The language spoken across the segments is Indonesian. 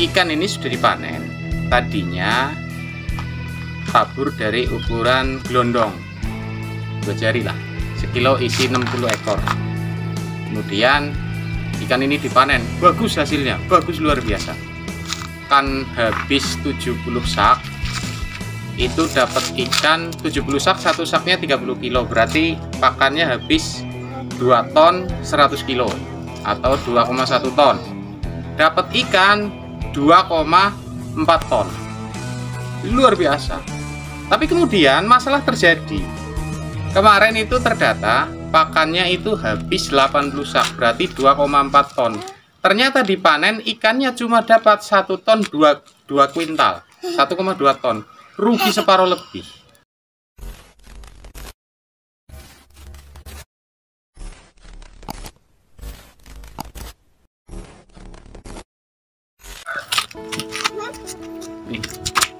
ikan ini sudah dipanen. Tadinya tabur dari ukuran gelondong 2 jari lah, sekilo isi 60 ekor. Kemudian ikan ini dipanen, bagus hasilnya, bagus luar biasa. Kan habis 70 sak, itu dapat ikan 70 sak, satu saknya 30 kilo, berarti pakannya habis 2 ton 100 kilo atau 2,1 ton. Dapat ikan 2,4 ton, luar biasa. Tapi kemudian masalah terjadi. Kemarin itu terdata pakannya itu habis 80 sak, berarti 2,4 ton. Ternyata dipanen ikannya cuma dapat 1 ton 2 kuintal, 1,2 ton, rugi separuh lebih.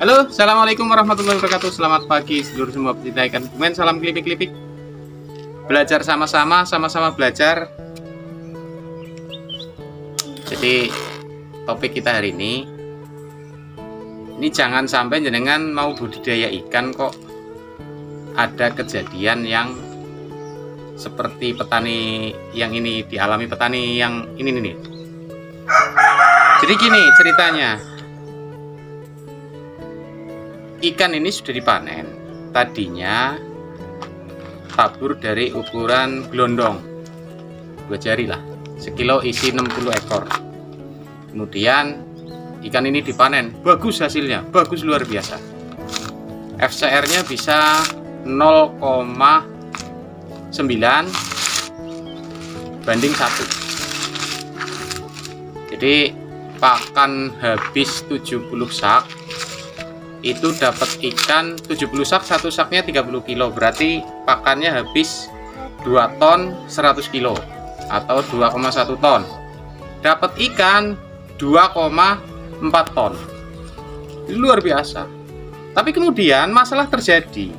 Halo, assalamualaikum warahmatullahi wabarakatuh. Selamat pagi seluruh semua pecinta ikan kumen. Salam kelipik-kelipik. Belajar sama-sama, sama-sama belajar. Jadi topik kita hari ini jangan sampai jenengan mau budidaya ikan kok ada kejadian yang seperti petani yang ini dialami petani yang ini nih. Jadi gini ceritanya. Ikan ini sudah dipanen. Tadinya tabur dari ukuran gelondong 2 jari lah, sekilo isi 60 ekor. Kemudian ikan ini dipanen, bagus hasilnya, bagus luar biasa. FCR nya bisa 0,9 banding 1. Jadi pakan habis 70 sak, itu dapat ikan 70 sak, satu saknya 30 kilo, berarti pakannya habis 2 ton 100 kilo atau 2,1 ton. Dapat ikan 2,4 ton, luar biasa. Tapi kemudian masalah terjadi.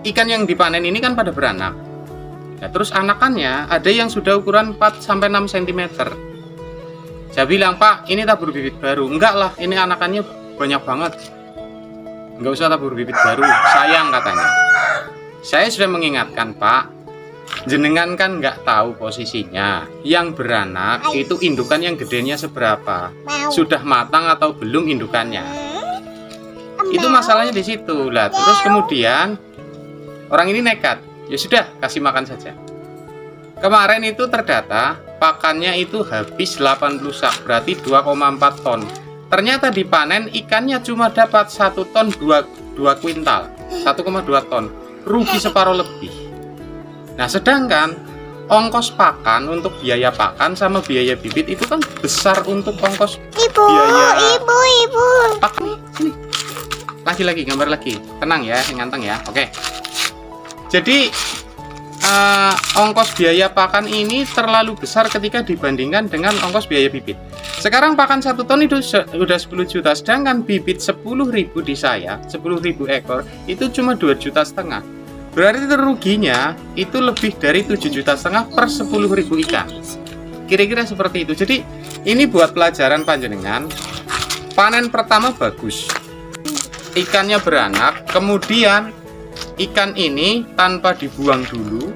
Ikan yang dipanen ini kan pada beranak. Nah, terus anakannya ada yang sudah ukuran 4-6 cm. Saya bilang, Pak, ini tabur bibit baru. Enggak lah, ini anakannya banyak banget, enggak usah tabur bibit baru, sayang katanya. Saya sudah mengingatkan, Pak, jenengan kan nggak tahu posisinya. Yang beranak itu indukan yang gedenya seberapa, sudah matang atau belum indukannya. Itu masalahnya di situ lah. Terus kemudian orang ini nekat, ya sudah kasih makan saja. Kemarin itu terdata pakannya itu habis 80 sak, berarti 2,4 ton. Ternyata dipanen ikannya cuma dapat 1 ton 2 kuintal, 1,2 ton, rugi separuh lebih. Nah, sedangkan ongkos pakan untuk biaya pakan sama biaya bibit itu kan besar untuk ongkos biaya pakan. Sini lagi gambar lagi, tenang ya, nganteng ya. Oke, jadi ongkos biaya pakan ini terlalu besar ketika dibandingkan dengan ongkos biaya bibit. Sekarang pakan 1 ton itu sudah 10 juta, sedangkan bibit 10.000 di saya, 10.000 ekor itu cuma 2,5 juta. Berarti ruginya itu lebih dari 7,5 juta per 10.000 ikan. Kira-kira seperti itu. Jadi ini buat pelajaran panjenengan. Panen pertama bagus, ikannya beranak, kemudian ikan ini tanpa dibuang dulu,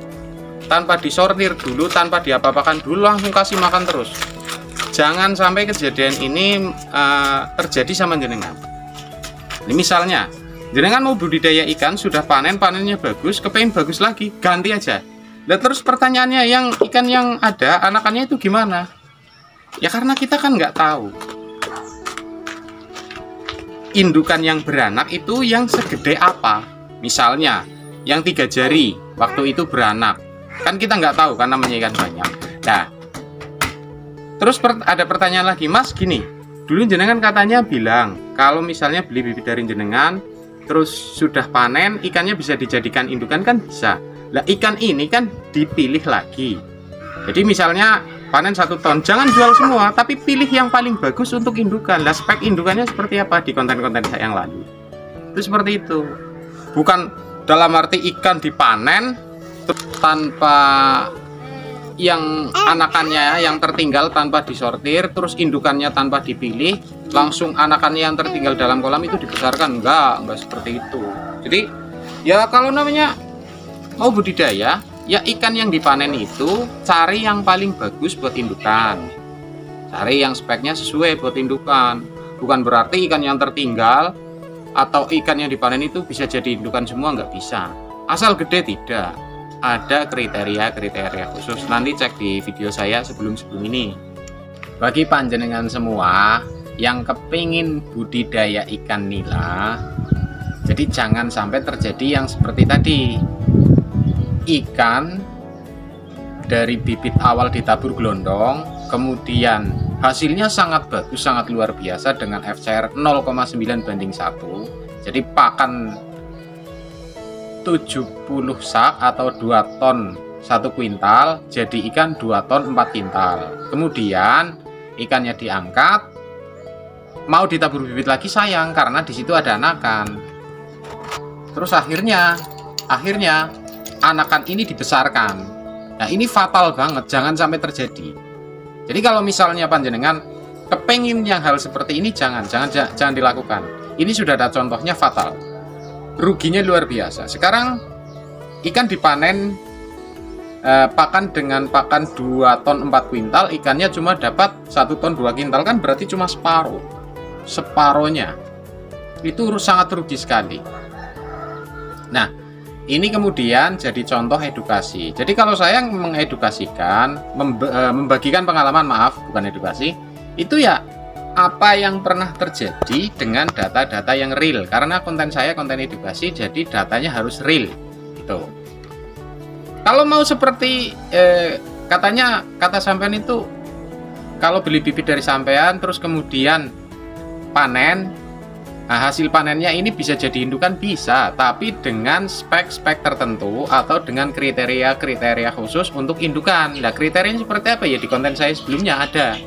tanpa disortir dulu, tanpa diapa-apakan dulu, langsung kasih makan terus. Jangan sampai kejadian ini terjadi sama jenengan. Ini misalnya jenengan mau budidaya ikan, sudah panen, panennya bagus, kepengen bagus lagi, ganti aja. Dan terus pertanyaannya, yang ikan yang ada anakannya itu gimana? Ya karena kita kan nggak tahu indukan yang beranak itu yang segede apa. Misalnya yang 3 jari waktu itu beranak, kan kita nggak tahu kan, namanya ikan banyak. Nah, terus ada pertanyaan lagi, Mas, gini, dulu jenengan katanya bilang kalau misalnya beli bibit dari jenengan terus sudah panen, ikannya bisa dijadikan indukan, kan bisa. Lah ikan ini kan dipilih lagi. Jadi misalnya panen 1 ton, jangan jual semua, tapi pilih yang paling bagus untuk indukan. Lah spek indukannya seperti apa di konten-konten saya yang lalu. Itu seperti itu. Bukan dalam arti ikan dipanen tanpa yang anakannya yang tertinggal tanpa disortir, terus indukannya tanpa dipilih, langsung anakannya yang tertinggal dalam kolam itu dibesarkan. Enggak seperti itu. Jadi ya kalau namanya mau budidaya, ya ikan yang dipanen itu cari yang paling bagus buat indukan, cari yang speknya sesuai buat indukan. Bukan berarti ikan yang tertinggal atau ikan yang dipanen itu bisa jadi indukan semua, nggak bisa. Asal gede tidak. Ada kriteria khusus, nanti cek di video saya sebelum ini. Bagi panjenengan semua yang kepingin budidaya ikan nila, jadi jangan sampai terjadi yang seperti tadi. Ikan dari bibit awal ditabur gelondong, kemudian hasilnya sangat bagus, sangat luar biasa dengan FCR 0,9:1. Jadi pakan 70 sak atau 2 ton 1 kuintal, jadi ikan 2 ton 4 kintal. Kemudian ikannya diangkat, mau ditabur bibit lagi sayang karena di situ ada anakan. Terus akhirnya anakan ini dibesarkan. Nah, ini fatal banget, jangan sampai terjadi. Jadi kalau misalnya panjenengan kepengin yang hal seperti ini, jangan dilakukan. Ini sudah ada contohnya fatal. Ruginya luar biasa. Sekarang ikan dipanen pakan dengan pakan 2 ton 4 kuintal, ikannya cuma dapat 1 ton 2 kuintal, kan berarti cuma separohnya. Itu sangat rugi sekali. Nah, ini kemudian jadi contoh edukasi. Jadi kalau saya mengedukasikan, membagikan pengalaman, bukan edukasi, itu ya apa yang pernah terjadi dengan data-data yang real. Karena konten saya konten edukasi, jadi datanya harus real. Gitu. Kalau mau seperti kata sampean itu, kalau beli bibit dari sampean terus kemudian panen, nah hasil panennya ini bisa jadi indukan, bisa, tapi dengan spek-spek tertentu atau dengan kriteria khusus untuk indukan. Nah, kriterianya seperti apa ya? Di konten saya sebelumnya ada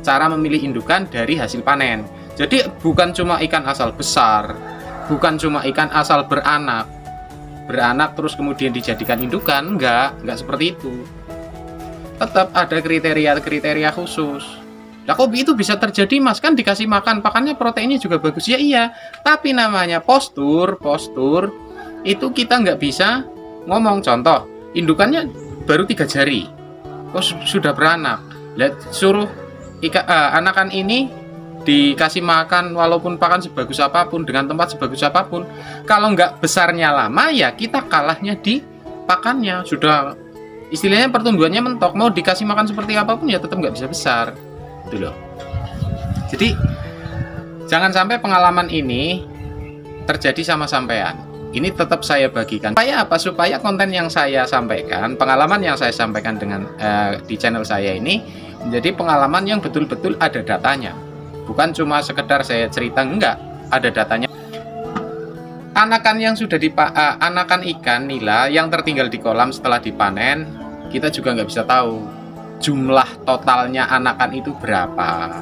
cara memilih indukan dari hasil panen. Jadi bukan cuma ikan asal besar, bukan cuma ikan asal beranak terus kemudian dijadikan indukan, enggak seperti itu. Tetap ada kriteria khusus. Nah, kok itu bisa terjadi, Mas? Kan dikasih makan, pakannya proteinnya juga bagus. Ya iya, tapi namanya postur itu kita nggak bisa ngomong. Contoh, indukannya baru 3 jari, kok sudah beranak. Lihat, suruh anakan ini dikasih makan walaupun pakan sebagus apapun, dengan tempat sebagus apapun, kalau nggak besarnya lama, ya kita kalahnya di pakannya. Sudah istilahnya pertumbuhannya mentok, mau dikasih makan seperti apapun ya tetap nggak bisa besar. Itu loh. Jadi jangan sampai pengalaman ini terjadi sama sampean. Ini tetap saya bagikan. Supaya apa? Supaya konten yang saya sampaikan, pengalaman yang saya sampaikan dengan di channel saya ini menjadi pengalaman yang betul-betul ada datanya. Bukan cuma sekedar saya cerita, enggak, ada datanya. Anakan yang sudah anakan ikan nila yang tertinggal di kolam setelah dipanen, kita juga nggak bisa tahu jumlah totalnya anakan itu berapa.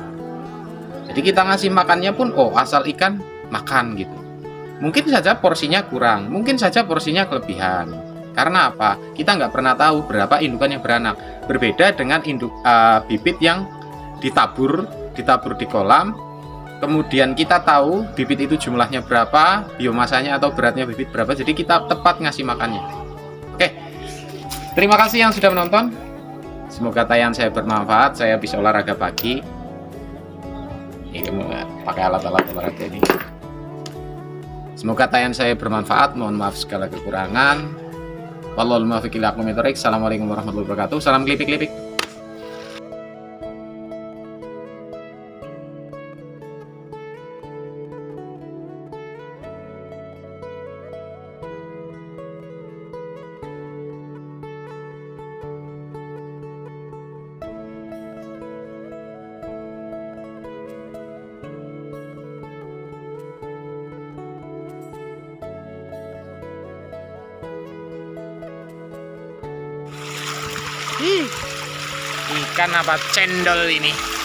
Jadi kita ngasih makannya pun asal ikan makan gitu. Mungkin saja porsinya kurang, mungkin saja porsinya kelebihan. Karena apa? Kita nggak pernah tahu berapa indukan yang beranak. Berbeda dengan bibit yang ditabur di kolam, kemudian kita tahu bibit itu jumlahnya berapa, biomasanya atau beratnya bibit berapa, jadi kita tepat ngasih makannya. Oke, terima kasih yang sudah menonton. Semoga tayangan saya bermanfaat, saya bisa olahraga pagi. Ini pakai alat-alat olahraga ini. Semoga tayangan saya bermanfaat, mohon maaf segala kekurangan. Wallahul muwaffiq ila aqwamit thoriq. Assalamualaikum warahmatullahi wabarakatuh. Salam kelipik-kelipik. Ikan apa cendol ini?